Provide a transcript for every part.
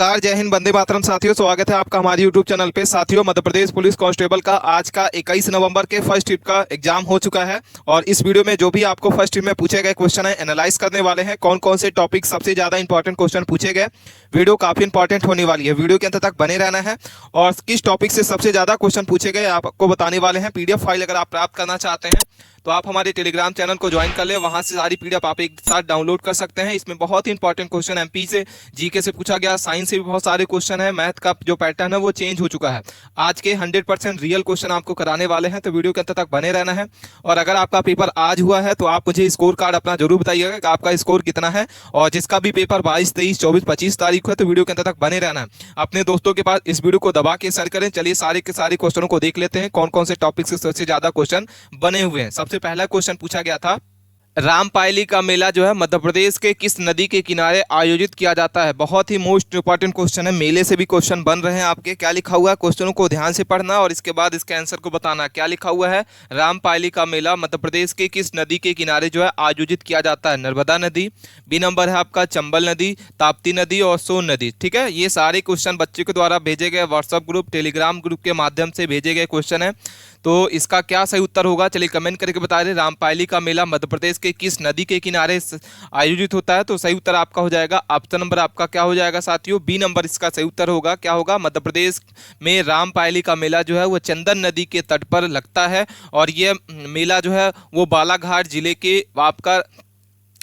नमस्कार, जय हिंद, वंदे मातरम। साथियों, स्वागत है आपका हमारे YouTube चैनल पे। साथियों, मध्य प्रदेश पुलिस कांस्टेबल का आज का 21 नवंबर के फर्स्ट शिफ्ट का एग्जाम हो चुका है और इस वीडियो में जो भी आपको फर्स्ट शिफ्ट में पूछे गए क्वेश्चन है एनालाइज करने वाले हैं। कौन कौन से टॉपिक सबसे ज्यादा इंपॉर्टेंट क्वेश्चन पूछे गए। वीडियो काफी इंपॉर्टेंट होने वाली है, वीडियो के अंत तक बने रहना है। और किस टॉपिक से सबसे ज्यादा क्वेश्चन पूछे गए आपको बताने वाले हैं। PDF फाइल अगर आप प्राप्त करना चाहते हैं तो आप हमारे टेलीग्राम चैनल को ज्वाइन कर ले, वहां से सारी PDF आप एक साथ डाउनलोड कर सकते हैं। इसमें बहुत ही इंपॉर्टेंट क्वेश्चन MP से, GK से पूछा गया, साइंस से भी बहुत सारे क्वेश्चन है। मैथ का जो पैटर्न है वो चेंज हो चुका है। आज के 100% रियल क्वेश्चन आपको कराने वाले हैं, तो वीडियो के अंत तक बने रहना है। और अगर आपका पेपर आज हुआ है तो आप मुझे स्कोर कार्ड अपना जरूर बताइएगा कि आपका स्कोर कितना है। और जिसका भी पेपर 22, 23, 24, 25 तारीख है तो वीडियो के अंत तक बने रहना है। अपने दोस्तों के पास इस वीडियो को दबा के शेयर करें। चलिए सारे के सारे क्वेश्चनों को देख लेते हैं, कौन कौन से टॉपिक से सबसे ज्यादा क्वेश्चन बने हुए हैं। सबसे पहला क्वेश्चन पूछा गया था, रामपायली का मेला जो है मध्य प्रदेश के किस नदी के किनारे आयोजित किया जाता है। बहुत ही मोस्ट इंपॉर्टेंट क्वेश्चन है, मेले से भी क्वेश्चन बन रहे हैं आपके। क्या लिखा हुआ है, क्वेश्चनों को ध्यान से पढ़ना और इसके बाद इसके आंसर को बताना। क्या लिखा हुआ है, रामपायली का मेला मध्य प्रदेश के किस नदी के किनारे जो है आयोजित किया जाता है। नर्मदा नदी। बी नंबर है आपका चंबल नदी, ताप्ती नदी और सोन नदी। ठीक है, ये सारे क्वेश्चन बच्चों के द्वारा भेजे गए व्हाट्सएप ग्रुप, टेलीग्राम ग्रुप के माध्यम से भेजे गए क्वेश्चन है। तो इसका क्या सही उत्तर होगा, चलिए कमेंट करके बता रहे। रामपायली का मेला मध्य प्रदेश के किस नदी के किनारे आयोजित होता है, तो सही उत्तर आपका हो जाएगा ऑप्शन नंबर आपका क्या हो जाएगा साथियों, बी नंबर इसका सही उत्तर होगा। क्या होगा, मध्य प्रदेश में रामपायली का मेला जो है वो चंदन नदी के तट पर लगता है। और ये मेला जो है वो बालाघाट जिले के आपका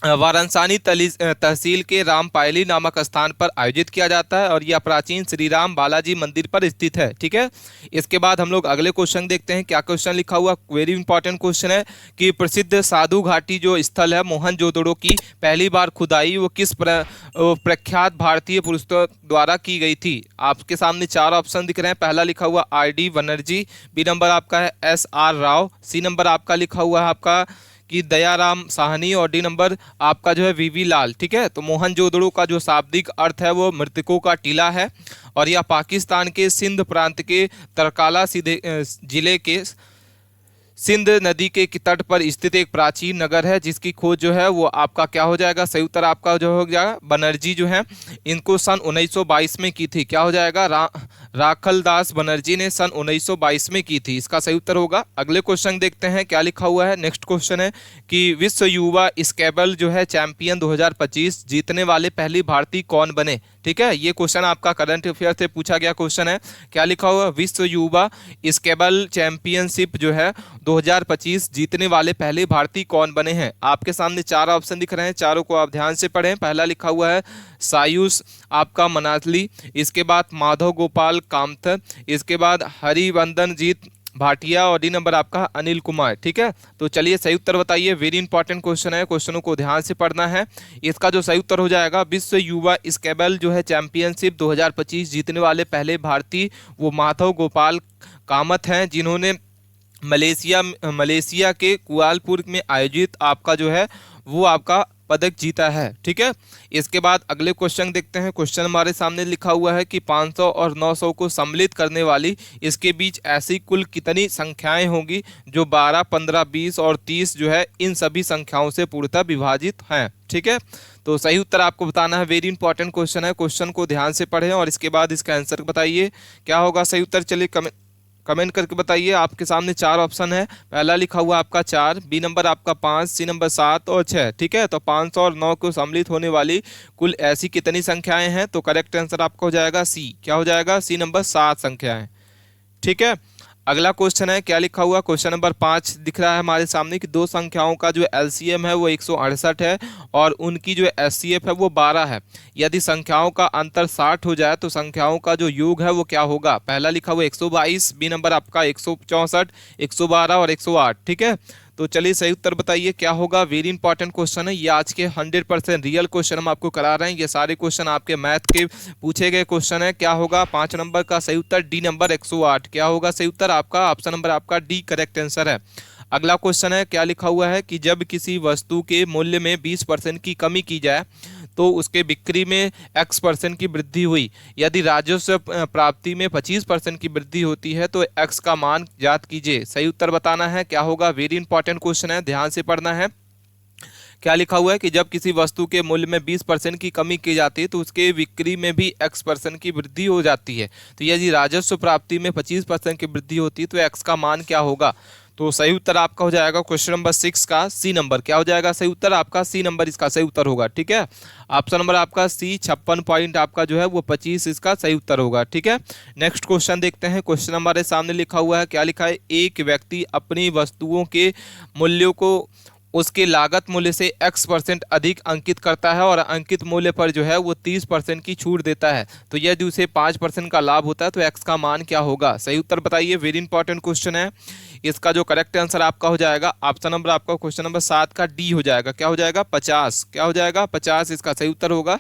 वाराणसी तहसील के रामपायली नामक स्थान पर आयोजित किया जाता है और यह प्राचीन श्री राम बालाजी मंदिर पर स्थित है। ठीक है, इसके बाद हम लोग अगले क्वेश्चन देखते हैं। क्या क्वेश्चन लिखा हुआ, वेरी इंपॉर्टेंट क्वेश्चन है कि प्रसिद्ध साधु घाटी जो स्थल है मोहनजोदड़ो की पहली बार खुदाई वो किस प्रख्यात भारतीय पुरुषों द्वारा की गई थी। आपके सामने चार ऑप्शन दिख रहे हैं। पहला लिखा हुआ RD बनर्जी, बी नंबर आपका है SR राव, सी नंबर आपका लिखा हुआ है आपका कि दयाराम साहनी और डी नंबर आपका जो है VV लाल। ठीक है, तो मोहनजोदड़ो का जो शाब्दिक अर्थ है वो मृतकों का टीला है और यह पाकिस्तान के सिंध प्रांत के तरकाला जिले के सिंध नदी के तट पर स्थित एक प्राचीन नगर है जिसकी खोज जो है वो आपका क्या हो जाएगा, सही उत्तर आपका जो हो जाएगा बनर्जी जो है इनको सन 1922 में की थी। क्या हो जाएगा, राखल दास बनर्जी ने सन 1922 में की थी, इसका सही उत्तर होगा। अगले क्वेश्चन देखते हैं क्या लिखा हुआ है। नेक्स्ट क्वेश्चन है कि विश्व युवा स्केबल जो है चैंपियन 2025 जीतने वाले पहली भारतीय कौन बने। ठीक है, ये क्वेश्चन आपका करंट अफेयर से पूछा गया क्वेश्चन है। क्या लिखा हुआ, विश्व युवा स्केबल चैंपियनशिप जो है 2025 जीतने वाले पहले भारतीय कौन बने हैं। आपके सामने चार ऑप्शन दिख रहे हैं, चारों को आप ध्यान से पढ़ें। पहला लिखा हुआ है सायुष आपका मनासली, इसके बाद माधव गोपाल कामथ, इसके बाद हरिवंदन जीत भाटिया और डी नंबर आपका अनिल कुमार। ठीक है, तो चलिए सही उत्तर बताइए। वेरी इंपॉर्टेंट क्वेश्चन है, क्वेश्चनों को ध्यान से पढ़ना है। इसका जो सही उत्तर हो जाएगा, विश्व युवा स्केबल जो है चैंपियनशिप 2025 जीतने वाले पहले भारतीय वो माधव गोपाल कामत हैं जिन्होंने मलेशिया के कुआलालंपुर में आयोजित आपका जो है वो आपका पदक जीता है। ठीक है, इसके बाद अगले क्वेश्चन देखते हैं। क्वेश्चन हमारे सामने लिखा हुआ है कि 500 और 900 को सम्मिलित करने वाली इसके बीच ऐसी कुल कितनी संख्याएं होंगी जो 12, 15, 20 और 30 जो है इन सभी संख्याओं से पूर्णतः विभाजित हैं। ठीक है, तो सही उत्तर आपको बताना है। वेरी इंपॉर्टेंट क्वेश्चन है, क्वेश्चन को ध्यान से पढ़ें और इसके बाद इसका आंसर बताइए क्या होगा सही उत्तर। चलिए कमेंट करके बताइए। आपके सामने चार ऑप्शन है। पहला लिखा हुआ आपका 4, बी नंबर आपका 5, सी नंबर 7 और 6। ठीक है, तो 500 और 9 को सम्मिलित होने वाली कुल ऐसी कितनी संख्याएं हैं, तो करेक्ट आंसर आपका हो जाएगा सी। क्या हो जाएगा, सी नंबर 7 संख्याएं। ठीक है, अगला क्वेश्चन है क्या लिखा हुआ, क्वेश्चन नंबर 5 दिख रहा है हमारे सामने कि दो संख्याओं का जो LCM है वो 168 है और उनकी जो SCF है वो 12 है। यदि संख्याओं का अंतर 60 हो जाए तो संख्याओं का जो योग है वो क्या होगा। पहला लिखा हुआ 122, बी नंबर आपका 164, 112 और 108। ठीक है, तो चलिए सही उत्तर बताइए क्या होगा। वेरी इंपॉर्टेंट क्वेश्चन है, ये आज के 100% रियल क्वेश्चन हम आपको करा रहे हैं। ये सारे क्वेश्चन आपके मैथ के पूछे गए क्वेश्चन है। क्या होगा, 5 नंबर का सही उत्तर डी नंबर 108। क्या होगा सही उत्तर आपका, ऑप्शन नंबर आपका डी करेक्ट आंसर है। अगला क्वेश्चन है क्या लिखा हुआ है कि जब किसी वस्तु के मूल्य में 20% की कमी की जाए तो उसके बिक्री में X% की वृद्धि हुई। यदि राजस्व प्राप्ति में 25% की वृद्धि होती है तो X का मान ज्ञात कीजिए। सही उत्तर बताना है क्या होगा। वेरी इंपॉर्टेंट क्वेश्चन है, ध्यान से पढ़ना है। क्या लिखा हुआ है कि जब किसी वस्तु के मूल्य में 20% की कमी की जाती है तो उसके बिक्री में भी x% की वृद्धि हो जाती है। तो यदि राजस्व प्राप्ति में 25% की वृद्धि होती है तो x का मान क्या होगा? तो सही उत्तर आपका हो जाएगा क्वेश्चन नंबर 6 का सी नंबर। क्या हो जाएगा सही उत्तर? आपका सी नंबर इसका सही उत्तर होगा। ठीक है, ऑप्शन नंबर आपका सी 56 पॉइंट आपका जो है वो 25 इसका सही उत्तर होगा। ठीक है, नेक्स्ट क्वेश्चन देखते हैं। क्वेश्चन हमारे सामने लिखा हुआ है, क्या लिखा है? एक व्यक्ति अपनी वस्तुओं के मूल्यों को उसके लागत मूल्य से x% अधिक अंकित करता है और अंकित मूल्य पर जो है वो 30% की छूट देता है। तो यदि उसे 5% का लाभ होता है तो x का मान क्या होगा? सही उत्तर बताइए, वेरी इंपॉर्टेंट क्वेश्चन है। इसका जो करेक्ट आंसर आपका हो जाएगा ऑप्शन नंबर आपका क्वेश्चन नंबर 7 का डी हो जाएगा। क्या हो जाएगा? 50। क्या हो जाएगा? 50 इसका सही उत्तर होगा।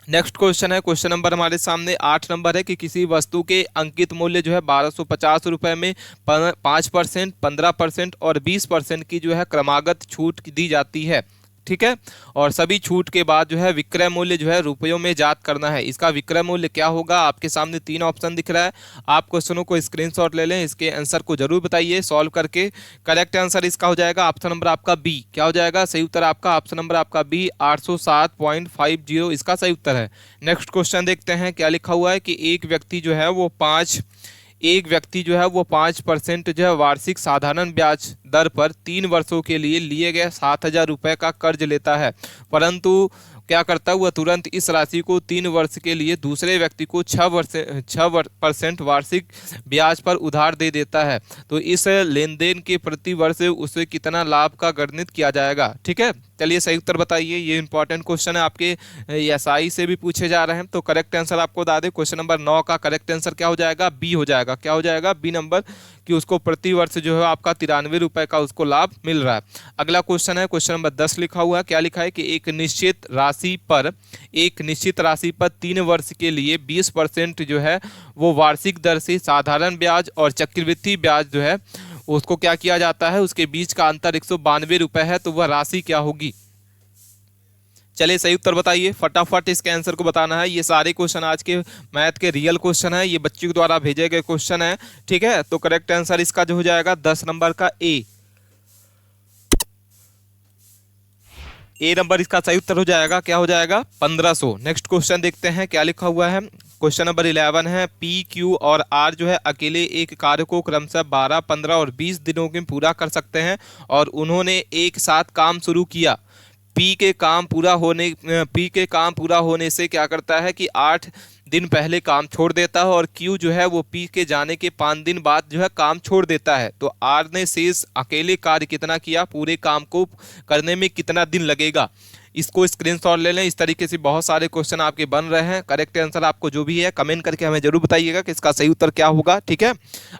नेक्स्ट क्वेश्चन है, क्वेश्चन नंबर हमारे सामने 8 नंबर है कि किसी वस्तु के अंकित मूल्य जो है 1250 रुपये में 5%, 15% और 20% की जो है क्रमागत छूट दी जाती है। ठीक है, और सभी छूट के बाद जो है विक्रय मूल्य जो है रुपयों में जात करना है। इसका विक्रय मूल्य क्या होगा? आपके सामने 3 ऑप्शन दिख रहा है। आप क्वेश्चनों को स्क्रीनशॉट ले लें, इसके आंसर को जरूर बताइए सॉल्व करके। करेक्ट आंसर इसका हो जाएगा ऑप्शन नंबर आपका बी। क्या हो जाएगा सही उत्तर आपका? ऑप्शन नंबर आपका बी 807.50 इसका सही उत्तर है। नेक्स्ट क्वेश्चन देखते हैं, क्या लिखा हुआ है कि एक व्यक्ति जो है वो 5% जो है वार्षिक साधारण ब्याज दर पर 3 वर्षों के लिए गए 7,000 रुपये का कर्ज लेता है, परंतु क्या करता है वह तुरंत इस राशि को 3 वर्ष के लिए दूसरे व्यक्ति को 6% वार्षिक ब्याज पर उधार दे देता है। तो इस लेन देन के प्रति वर्ष उसे कितना लाभ का गणित किया जाएगा? ठीक है, चलिए सही उत्तर बताइए। ये इंपॉर्टेंट क्वेश्चन है, आपके एसआई से भी पूछे जा रहे हैं। तो करेक्ट आंसर आपको बता दें, क्वेश्चन नंबर 9 का करेक्ट आंसर क्या हो जाएगा? बी हो जाएगा। क्या हो जाएगा? बी नंबर, कि उसको प्रति वर्ष जो है आपका 93 रुपये का उसको लाभ मिल रहा है। अगला क्वेश्चन है, क्वेश्चन नंबर 10 लिखा हुआ है। क्या लिखा है कि एक निश्चित राशि पर 3 वर्ष के लिए 20% जो है वो वार्षिक दर से साधारण ब्याज और चक्रवृद्धि ब्याज जो है उसको क्या किया जाता है, उसके बीच का अंतर 192 रुपये है। तो वह राशि क्या होगी? चलिए सही उत्तर बताइए, फटाफट इसके आंसर को बताना है। ये सारे क्वेश्चन आज के मैथ के रियल क्वेश्चन है, ये बच्चों के द्वारा भेजे गए क्वेश्चन है। ठीक है, तो करेक्ट आंसर इसका जो हो जाएगा 10 नंबर का ए नंबर इसका सही उत्तर हो जाएगा। क्या हो जाएगा? 1500। नेक्स्ट क्वेश्चन देखते हैं, क्या लिखा हुआ है। क्वेश्चन नंबर 11 है, पी, क्यू और आर जो है अकेले एक कार्य को क्रमशः 12, 15 और 20 दिनों में पूरा कर सकते हैं और उन्होंने एक साथ काम शुरू किया। पी के काम पूरा होने से क्या करता है कि 8 दिन पहले काम छोड़ देता है और क्यू जो है वो पी के जाने के 5 दिन बाद जो है काम छोड़ देता है। तो आर ने शेष अकेले कार्य कितना किया? पूरे काम को करने में कितना दिन लगेगा? इसको स्क्रीनशॉट ले लें। इस तरीके से बहुत सारे क्वेश्चन आपके बन रहे हैं। करेक्ट आंसर आपको जो भी है कमेंट करके हमें जरूर बताइएगा कि इसका सही उत्तर क्या होगा। ठीक है,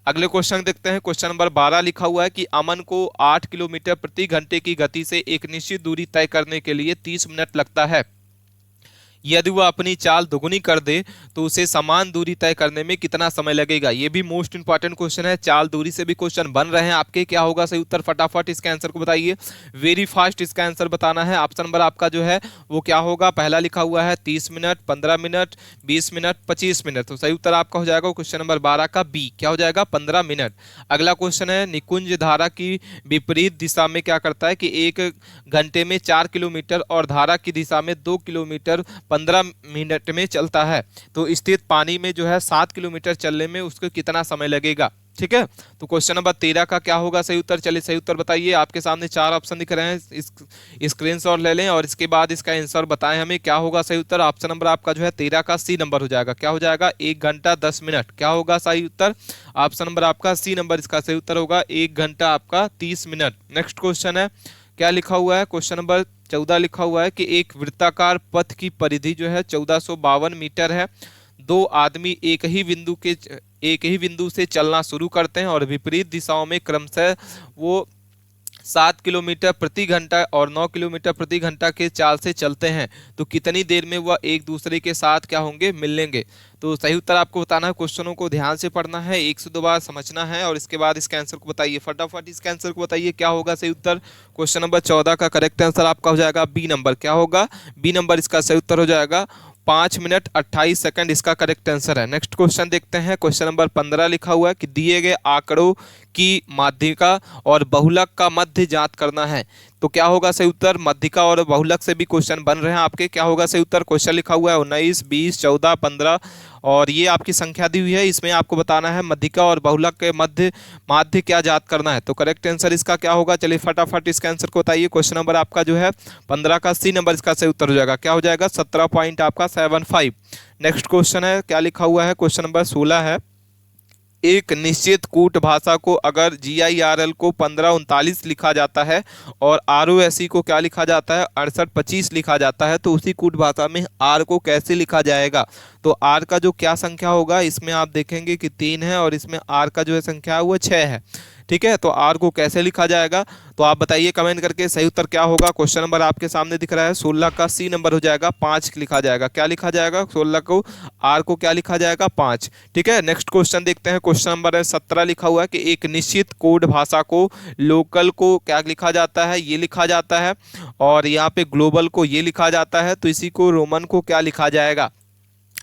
अगले क्वेश्चन देखते हैं। क्वेश्चन नंबर 12 लिखा हुआ है कि अमन को 8 किलोमीटर प्रति घंटे की गति से एक निश्चित दूरी तय करने के लिए 30 मिनट लगता है। यदि वह अपनी चाल दुगुनी कर दे तो उसे समान दूरी तय करने में कितना समय लगेगा? ये भी मोस्ट इंपॉर्टेंट क्वेश्चन है। चाल दूरी से भी क्वेश्चन बन रहे हैं आपके। क्या होगा सही उत्तर? फटाफट इसके आंसर को बताइए, वेरी फास्ट इसका आंसर बताना है। ऑप्शन नंबर आपका जो है वो क्या होगा? पहला लिखा हुआ है 30 मिनट, 15 मिनट, 20 मिनट, 25 मिनट। तो सही उत्तर आपका हो जाएगा क्वेश्चन नंबर 12 का बी। क्या हो जाएगा? 15 मिनट। अगला क्वेश्चन है, निकुंज धारा की विपरीत दिशा में क्या करता है कि 1 घंटे में 4 किलोमीटर और धारा की दिशा में 2 किलोमीटर 15 मिनट में चलता है। तो स्थित पानी में जो है 7 किलोमीटर चलने में उसको कितना समय लगेगा? ठीक है, तो क्वेश्चन नंबर 13 का क्या होगा सही उत्तर? चलिए सही उत्तर बताइए। आपके सामने 4 ऑप्शन दिख रहे हैं, स्क्रीनशॉट ले लें और इसके बाद इसका आंसर बताएं हमें क्या होगा सही उत्तर। ऑप्शन नंबर आपका जो है 13 का सी नंबर हो जाएगा। क्या हो जाएगा? 1 घंटा 10 मिनट। क्या होगा सही उत्तर? ऑप्शन नंबर आपका सी नंबर इसका सही उत्तर होगा 1 घंटा आपका 30 मिनट। नेक्स्ट क्वेश्चन है, क्या लिखा हुआ है? क्वेश्चन नंबर 14 लिखा हुआ है कि एक वृत्ताकार पथ की परिधि जो है 1452 मीटर है। 2 आदमी एक ही बिंदु से चलना शुरू करते हैं और विपरीत दिशाओं में क्रमशः वो 7 किलोमीटर प्रति घंटा और 9 किलोमीटर प्रति घंटा के चाल से चलते हैं। तो कितनी देर में वह एक दूसरे के साथ क्या होंगे? मिल लेंगे। तो सही उत्तर आपको बताना है। क्वेश्चनों को ध्यान से पढ़ना है, 1 से 2 बार समझना है और इसके बाद इसके आंसर को बताइए। फटाफट इसके आंसर को बताइए क्या होगा सही उत्तर। क्वेश्चन नंबर 14 का करेक्ट आंसर आपका हो जाएगा बी नंबर। क्या होगा? बी नंबर इसका सही उत्तर हो जाएगा 5 मिनट 28 सेकंड इसका करेक्ट आंसर है। नेक्स्ट क्वेश्चन देखते हैं। क्वेश्चन नंबर 15 लिखा हुआ है कि दिए गए आंकड़ों की माध्यिका और बहुलक का मध्य ज्ञात करना है। तो क्या होगा सही उत्तर? मध्यिका और बहुलक से भी क्वेश्चन बन रहे हैं आपके। क्या होगा सही उत्तर? क्वेश्चन लिखा हुआ है 19, 20, 14, 15 और ये आपकी संख्या दी हुई है। इसमें आपको बताना है मध्यिका और बहुलक के माध्य क्या ज्ञात करना है। तो करेक्ट आंसर इसका क्या होगा? चलिए फटाफट इसका आंसर को बताइए। क्वेश्चन नंबर आपका जो है 15 का सी नंबर इसका सही उत्तर हो जाएगा। क्या हो जाएगा? 17 पॉइंट आपका 75। नेक्स्ट क्वेश्चन है, क्या लिखा हुआ है? क्वेश्चन नंबर 16 है, एक निश्चित कूट भाषा को अगर GIRL को 1539 लिखा जाता है और ROSE को क्या लिखा जाता है? 6825 लिखा जाता है, तो उसी कूट भाषा में R को कैसे लिखा जाएगा? तो R का जो क्या संख्या होगा, इसमें आप देखेंगे कि 3 है और इसमें R का जो है संख्या है वो 6 है। ठीक है, तो R को कैसे लिखा जाएगा? तो आप बताइए कमेंट करके सही उत्तर क्या होगा। क्वेश्चन नंबर आपके सामने दिख रहा है 16 का सी नंबर हो जाएगा 5 लिखा जाएगा। क्या लिखा जाएगा? 16 को R को क्या लिखा जाएगा? 5। ठीक है, नेक्स्ट क्वेश्चन देखते हैं। क्वेश्चन नंबर 17 लिखा हुआ है कि एक निश्चित कोड भाषा को लोकल को क्या लिखा जाता है? ये लिखा जाता है और यहाँ पे ग्लोबल को ये लिखा जाता है, तो इसी को रोमन को क्या लिखा जाएगा?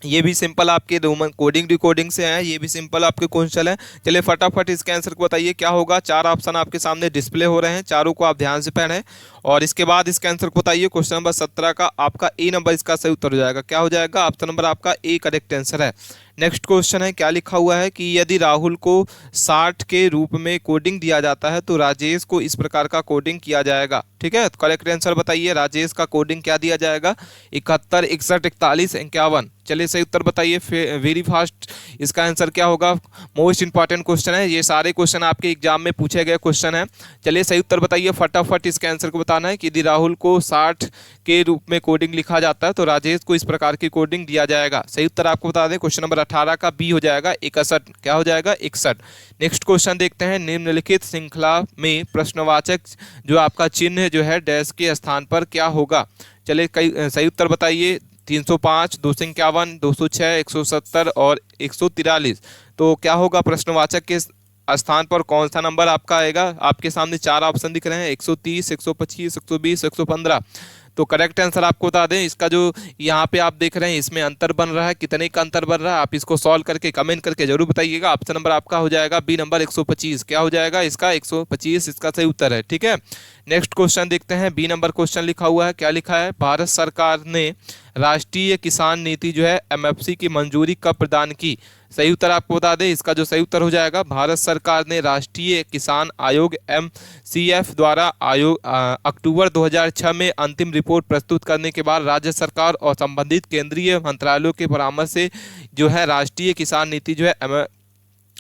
ये भी सिंपल आपके रोमन कोडिंग डिकोडिंग से है, ये भी सिंपल आपके क्वेश्चन है। चलिए फटाफट इसके आंसर को बताइए क्या होगा। 4 ऑप्शन आपके सामने डिस्प्ले हो रहे हैं, चारों को आप ध्यान से पढ़ें और इसके बाद इसके आंसर को बताइए। क्वेश्चन नंबर 17 का आपका ए नंबर इसका सही उत्तर हो जाएगा। क्या हो जाएगा? ऑप्शन नंबर आपका ए करेक्ट आंसर है। नेक्स्ट क्वेश्चन है, क्या लिखा हुआ है कि यदि राहुल को 60 के रूप में कोडिंग दिया जाता है तो राजेश को इस प्रकार का कोडिंग किया जाएगा। ठीक है, तो करेक्ट आंसर बताइए। राजेश का कोडिंग क्या दिया जाएगा? 71, 61, 41, 51। चलिए सही उत्तर बताइए वेरी फास्ट। इसका आंसर क्या होगा? मोस्ट इंपॉर्टेंट क्वेश्चन है, ये सारे क्वेश्चन आपके एग्जाम में पूछे गए क्वेश्चन है। चलिए सही उत्तर बताइए फटाफट। इसके आंसर को बताना है कि यदि राहुल को 60 के रूप में कोडिंग लिखा जाता है तो राजेश को इस प्रकार की कोडिंग दिया जाएगा। सही उत्तर आपको बता दें, क्वेश्चन नंबर 18 का बी हो जाएगा 61। क्या हो जाएगा? 61। नेक्स्ट क्वेश्चन देखते हैं। निम्नलिखित श्रृंखला में प्रश्नवाचक जो आपका चिन्ह जो है डैश के स्थान पर क्या होगा? चलिए कई सही उत्तर बताइए। 305, 251, 206, 170 और 143। तो क्या होगा? प्रश्नवाचक के स्थान पर कौन सा नंबर आपका आएगा? आपके सामने 4 ऑप्शन दिख रहे हैं, 130, 125, 120, 115। तो करेक्ट आंसर आपको बता दें, इसका जो यहाँ पे आप देख रहे हैं इसमें अंतर बन रहा है, कितने का अंतर बन रहा है आप इसको सॉल्व करके कमेंट करके जरूर बताइएगा। ऑप्शन नंबर आपका हो जाएगा बी नंबर 125। क्या हो जाएगा इसका? 125 इसका सही उत्तर है। ठीक है, नेक्स्ट क्वेश्चन देखते हैं। बी नंबर क्वेश्चन लिखा हुआ है, क्या लिखा है? भारत सरकार ने राष्ट्रीय किसान नीति जो है MFC की मंजूरी कब प्रदान की? सही उत्तर आपको बता दें, इसका जो सही उत्तर हो जाएगा, भारत सरकार ने राष्ट्रीय किसान आयोग MCF द्वारा अक्टूबर 2006 में अंतिम रिपोर्ट प्रस्तुत करने के बाद राज्य सरकार और संबंधित केंद्रीय मंत्रालयों के परामर्श से जो है राष्ट्रीय किसान नीति जो है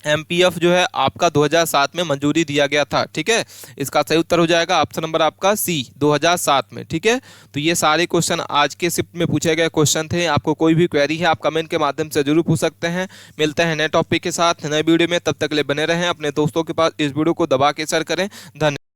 MPF जो है आपका 2007 में मंजूरी दिया गया था। ठीक है, इसका सही उत्तर हो जाएगा ऑप्शन नंबर आपका सी 2007 में। ठीक है, तो ये सारे क्वेश्चन आज के शिफ्ट में पूछे गए क्वेश्चन थे। आपको कोई भी क्वेरी है आप कमेंट के माध्यम से जरूर पूछ सकते हैं। मिलते हैं नए टॉपिक के साथ नए वीडियो में, तब तक के लिए बने रहें अपने दोस्तों के पास। इस वीडियो को दबा के शेयर करें। धन्यवाद।